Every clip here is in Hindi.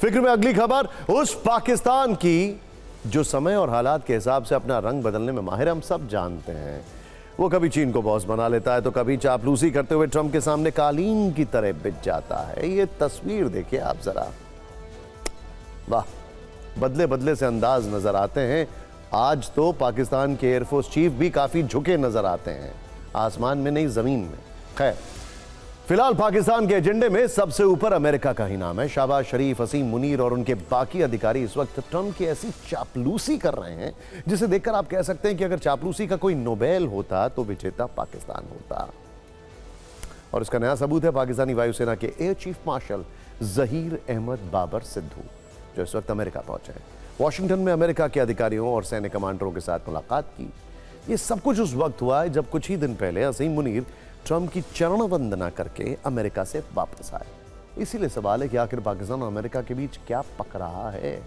फिक्र में अगली खबर उस पाकिस्तान की जो समय और हालात के हिसाब से अपना रंग बदलने में माहिर, हम सब जानते हैं। वो कभी चीन को बॉस बना लेता है तो कभी चापलूसी करते हुए ट्रंप के सामने कालीन की तरह बिछ जाता है। ये तस्वीर देखिए आप जरा, वाह, बदले बदले से अंदाज नजर आते हैं। आज तो पाकिस्तान के एयरफोर्स चीफ भी काफी झुके नजर आते हैं, आसमान में नहीं जमीन में। खैर, फिलहाल पाकिस्तान के एजेंडे में सबसे ऊपर अमेरिका का ही नाम है। शहबाज शरीफ, असीम मुनीर और उनके बाकी अधिकारी इस वक्त ट्रंप की ऐसी चापलूसी कर रहे हैं जिसे देखकर आप कह सकते हैं कि अगर चापलूसी का कोई नोबेल होता तो विजेता पाकिस्तान होता। और इसका नया सबूत है पाकिस्तानी वायुसेना के air chief marshal Zaheer Ahmed Babar Sidhu, जो इस वक्त अमेरिका पहुंचे हैं। वॉशिंगटन में अमेरिका के अधिकारियों और सैन्य कमांडरों के साथ मुलाकात की। यह सब कुछ उस वक्त हुआ है जब कुछ ही दिन पहले असीम मुनीर ट्रंप की चरण वंदना करके अमेरिका से वापस आए। इसीलिए सवाल है कि आखिर पाकिस्तान और अमेरिका के बीच क्या पक रहा है,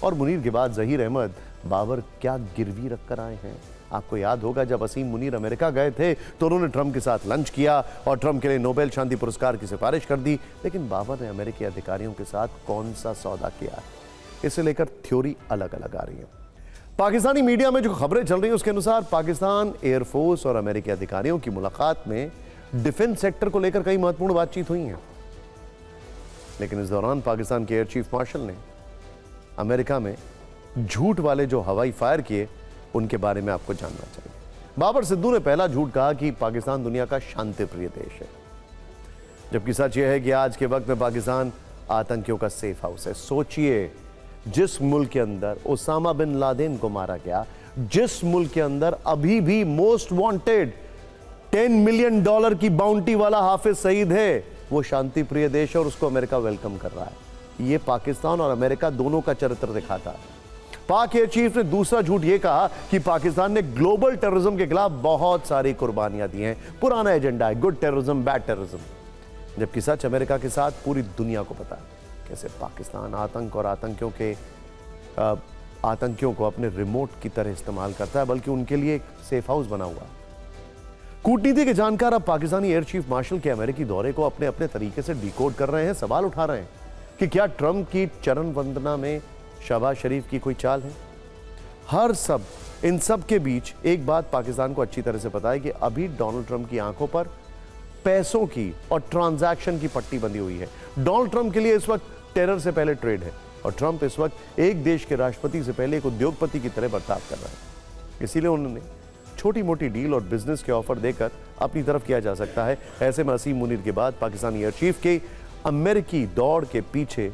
और मुनीर के बाद जहीर अहमद बाबर क्या गिरवी रखकर आए हैं। आपको याद होगा जब असीम मुनीर अमेरिका गए थे तो उन्होंने ट्रंप के साथ लंच किया और ट्रंप के लिए नोबेल शांति पुरस्कार की सिफारिश कर दी। लेकिन बाबर ने अमेरिकी अधिकारियों के साथ कौन सा सौदा किया, इसे लेकर थ्योरी अलग अलग आ रही है। पाकिस्तानी मीडिया में जो खबरें चल रही हैं उसके अनुसार पाकिस्तान एयरफोर्स और अमेरिकी अधिकारियों की मुलाकात में डिफेंस सेक्टर को लेकर कई महत्वपूर्ण बातचीत हुई है। लेकिन इस दौरान पाकिस्तान के एयर चीफ मार्शल ने अमेरिका में झूठ वाले जो हवाई फायर किए उनके बारे में आपको जानना चाहिए। बाबर सिद्धू ने पहला झूठ कहा कि पाकिस्तान दुनिया का शांति प्रिय देश है, जबकि सच यह है कि आज के वक्त में पाकिस्तान आतंकियों का सेफ हाउस है। सोचिए, जिस मुल्क के अंदर ओसामा बिन लादेन को मारा गया, जिस मुल्क के अंदर अभी भी मोस्ट वांटेड $10 मिलियन की बाउंटी वाला हाफिज सईद है, वो शांति प्रिय देश है और उसको अमेरिका वेलकम कर रहा है। ये पाकिस्तान और अमेरिका दोनों का चरित्र दिखाता है। पाक एयर चीफ ने दूसरा झूठ यह कहा कि पाकिस्तान ने ग्लोबल टेररिज्म के खिलाफ बहुत सारी कुर्बानियां दी हैं। पुराना एजेंडा है, गुड टेररिज्म, बैड टेररिज्म। जबकि सच अमेरिका के साथ पूरी दुनिया को पता है कैसे पाकिस्तान आतंक और आतंकियों को अपने रिमोट की तरह इस्तेमाल करता है, बल्कि उनके लिए एक सेफ हाउस बना हुआ है। कूटनीति के जानकार अब पाकिस्तानी एयर चीफ मार्शल के अमेरिकी दौरे को अपने अपने तरीके से डिकोड कर रहे हैं। सवाल उठा रहे हैं कि क्या ट्रंप की चरण वंदना में शहबाज शरीफ की कोई चाल है। इन सब के बीच एक बात पाकिस्तान को अच्छी तरह से पता है कि अभी डोनाल्ड ट्रंप की आंखों पर पैसों की और ट्रांजैक्शन की पट्टी बंधी हुई है। डोनाल्ड ट्रंप के लिए इस वक्त टेरर से पहले ट्रेड है, और ट्रंप इस वक्त एक देश के राष्ट्रपति से पहले एक उद्योगपति की तरह बर्ताव कर रहा है। इसीलिए उन्होंने छोटी मोटी डील और बिजनेस के ऑफर देकर अपनी तरफ किया जा सकता है। ऐसे में असीम मुनीर के बाद पाकिस्तानी एयर चीफ के अमेरिकी दौड़ के पीछे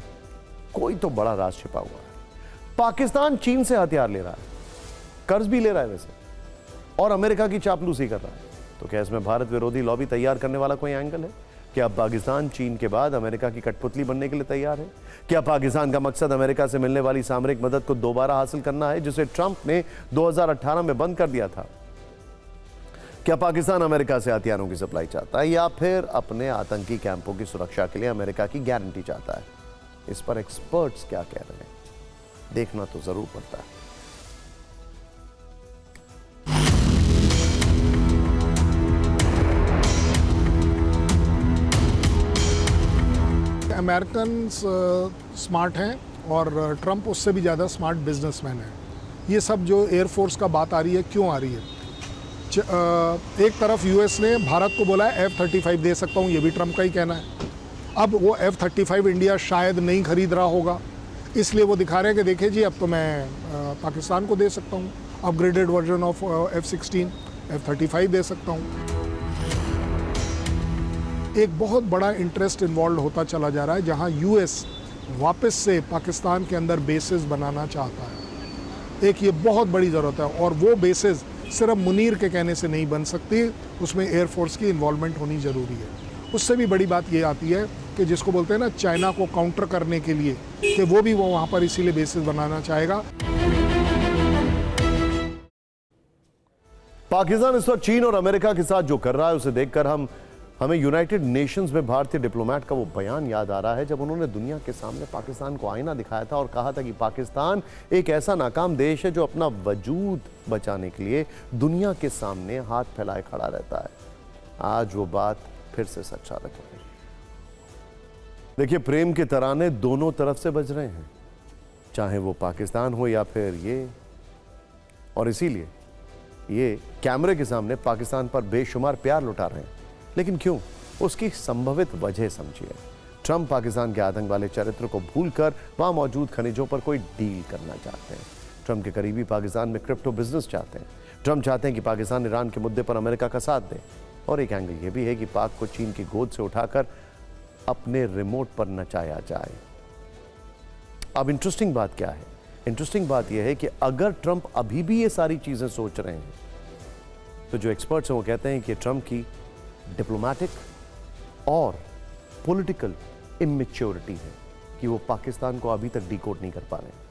कोई तो बड़ा राज छिपा हुआ है। पाकिस्तान चीन से हथियार ले रहा है, कर्ज भी ले रहा है वैसे, और अमेरिका की चापलूसी कर रहा है। तो क्या इसमें भारत विरोधी लॉबी तैयार करने वाला कोई एंगल है? क्या पाकिस्तान चीन के बाद अमेरिका की कठपुतली बनने के लिए तैयार है? क्या पाकिस्तान का मकसद अमेरिका से मिलने वाली सामरिक मदद को दोबारा हासिल करना है, जिसे ट्रंप ने 2018 में बंद कर दिया था? क्या पाकिस्तान अमेरिका से हथियारों की सप्लाई चाहता है, या फिर अपने आतंकी कैंपों की सुरक्षा के लिए अमेरिका की गारंटी चाहता है? इस पर एक्सपर्ट्स क्या कह रहे हैं, देखना तो जरूर पड़ता है। अमेरिकन स्मार्ट हैं और ट्रंप उससे भी ज़्यादा स्मार्ट बिजनेसमैन है। ये सब जो एयरफोर्स का बात आ रही है, क्यों आ रही है? एक तरफ यूएस ने भारत को बोला है F-35 दे सकता हूँ, ये भी ट्रंप का ही कहना है। अब वो F-35 इंडिया शायद नहीं खरीद रहा होगा, इसलिए वो दिखा रहे हैं कि देखिए जी, अब तो मैं पाकिस्तान को दे सकता हूँ upgraded version of F-16, F-35 दे सकता हूँ। एक बहुत बड़ा इंटरेस्ट इन्वॉल्व होता चला जा रहा है, जहां यूएस वापस से पाकिस्तान के अंदर बेसेस बनाना चाहता है। एक ये बहुत बड़ी ज़रूरत है, और वो बेसेस सिर्फ मुनीर के कहने से नहीं बन सकती, उसमें एयरफोर्स की इन्वॉल्वमेंट होनी ज़रूरी है। उससे भी बड़ी बात ये आती है कि जिसको बोलते हैं ना, चाइना को काउंटर करने के लिए, कि वो भी वहाँ पर इसीलिए बेसिस बनाना चाहेगा। पाकिस्तान इस वक्त चीन और अमेरिका के साथ जो कर रहा है उसे देखकर हमें यूनाइटेड नेशंस में भारतीय डिप्लोमेट का वो बयान याद आ रहा है जब उन्होंने दुनिया के सामने पाकिस्तान को आईना दिखाया था और कहा था कि पाकिस्तान एक ऐसा नाकाम देश है जो अपना वजूद बचाने के लिए दुनिया के सामने हाथ फैलाए खड़ा रहता है। आज वो बात फिर से सच साबित हो गई। देखिए, प्रेम के तराने दोनों तरफ से बज रहे हैं, चाहे वो पाकिस्तान हो या फिर ये, और इसीलिए ये कैमरे के सामने पाकिस्तान पर बेशुमार प्यार लुटा रहे हैं। लेकिन क्यों? उसकी संभवित वजह समझिए। ट्रंप पाकिस्तान के आतंक वाले चरित्र को भूलकर वहां मौजूद खनिजों पर कोई डील करना चाहते हैं। ट्रंप के करीबी पाकिस्तान में क्रिप्टो बिजनेस चाहते हैं। ट्रंप चाहते हैं कि पाकिस्तान ईरान के मुद्दे पर अमेरिका का साथ दे। और एक एंगल यह भी है कि पाक को चीन की गोद से उठाकर अपने रिमोट पर नचाया जाए। अब इंटरेस्टिंग बात क्या है? इंटरेस्टिंग बात यह है कि अगर ट्रंप अभी भी ये सारी चीजें सोच रहे हैं, तो जो एक्सपर्ट्स हैं वो कहते हैं कि ट्रंप की डिप्लोमेटिक और पॉलिटिकल इमेच्योरिटी है कि वो पाकिस्तान को अभी तक डिकोड नहीं कर पा रहे हैं।